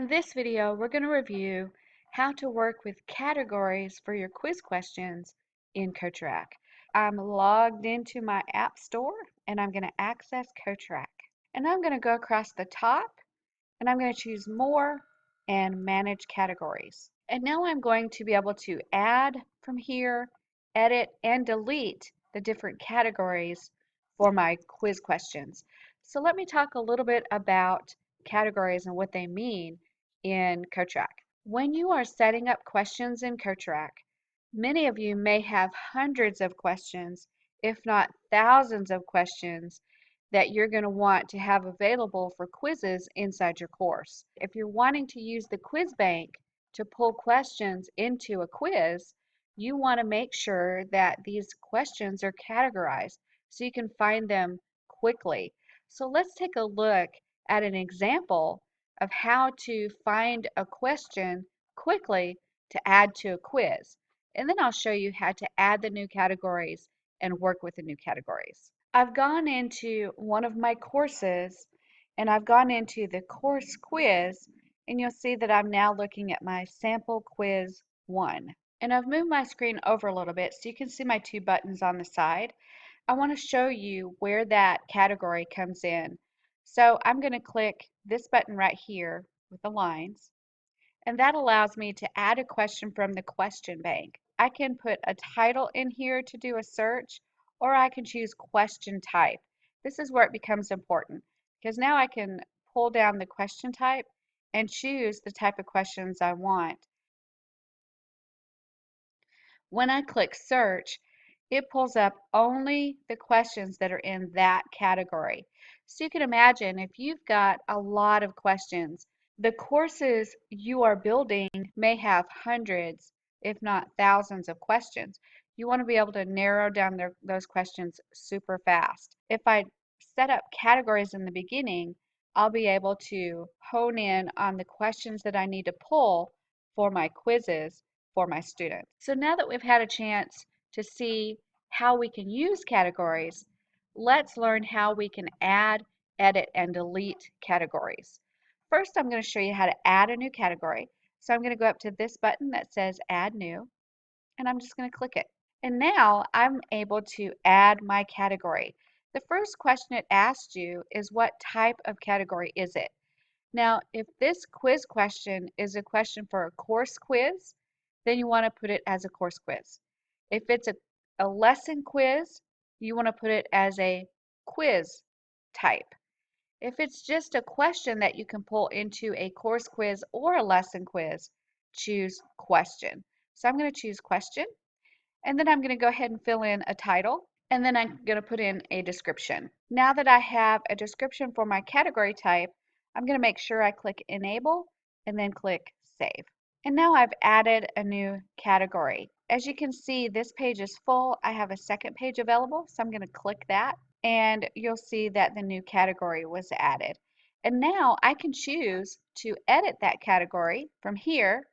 this video, we're going to review how to work with categories for your quiz questions in CoachRack. I'm logged into my App Store and I'm going to access CoachRack. And I'm going to go across the top and I'm going to choose More and Manage Categories. And now I'm going to be able to add from here, edit, and delete the different categories for my quiz questions. So let me talk a little bit about categories and what they mean in CoachRack. When you are setting up questions in CoachRack, many of you may have hundreds of questions, if not thousands of questions, that you're going to want to have available for quizzes inside your course. If you're wanting to use the quiz bank to pull questions into a quiz, you want to make sure that these questions are categorized so you can find them quickly. So let's take a look at an example of how to find a question quickly to add to a quiz. And then I'll show you how to add the new categories and work with the new categories. I've gone into one of my courses and I've gone into the course quiz, and you'll see that I'm now looking at my sample quiz 1. And I've moved my screen over a little bit so you can see my two buttons on the side. I want to show you where that category comes in. So I'm going to click this button right here with the lines, and that allows me to add a question from the question bank. I can put a title in here to do a search, or I can choose question type. This is where it becomes important because now I can pull down the question type and choose the type of questions I want. When I click search, it pulls up only the questions that are in that category. So you can imagine if you've got a lot of questions, the courses you are building may have hundreds, if not thousands of questions. You want to be able to narrow down those questions super fast. If I set up categories in the beginning, I'll be able to hone in on the questions that I need to pull for my quizzes for my students. So now that we've had a chance to see how we can use categories, let's learn how we can add, edit, and delete categories. First, I'm going to show you how to add a new category. So I'm going to go up to this button that says Add New, and I'm just going to click it. And now I'm able to add my category. The first question it asked you is what type of category is it? Now, if this quiz question is a question for a course quiz, then you want to put it as a course quiz. If it's a lesson quiz, you want to put it as a quiz type. If it's just a question that you can pull into a course quiz or a lesson quiz, choose question. So I'm going to choose question, and then I'm going to go ahead and fill in a title, and then I'm going to put in a description. Now that I have a description for my category type, I'm going to make sure I click Enable and then click Save. And now I've added a new category. As you can see, this page is full. I have a second page available, so I'm going to click that, and you'll see that the new category was added. And now I can choose to edit that category from here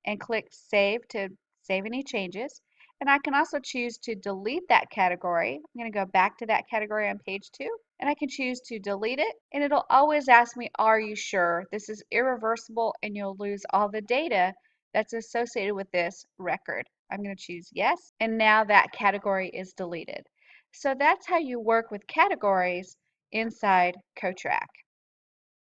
and click Save to save any changes. And I can also choose to delete that category. I'm going to go back to that category on page 2, and I can choose to delete it. And it'll always ask me, are you sure? This is irreversible and you'll lose all the data that's associated with this record. I'm going to choose yes, and now that category is deleted. So that's how you work with categories inside CoachRack.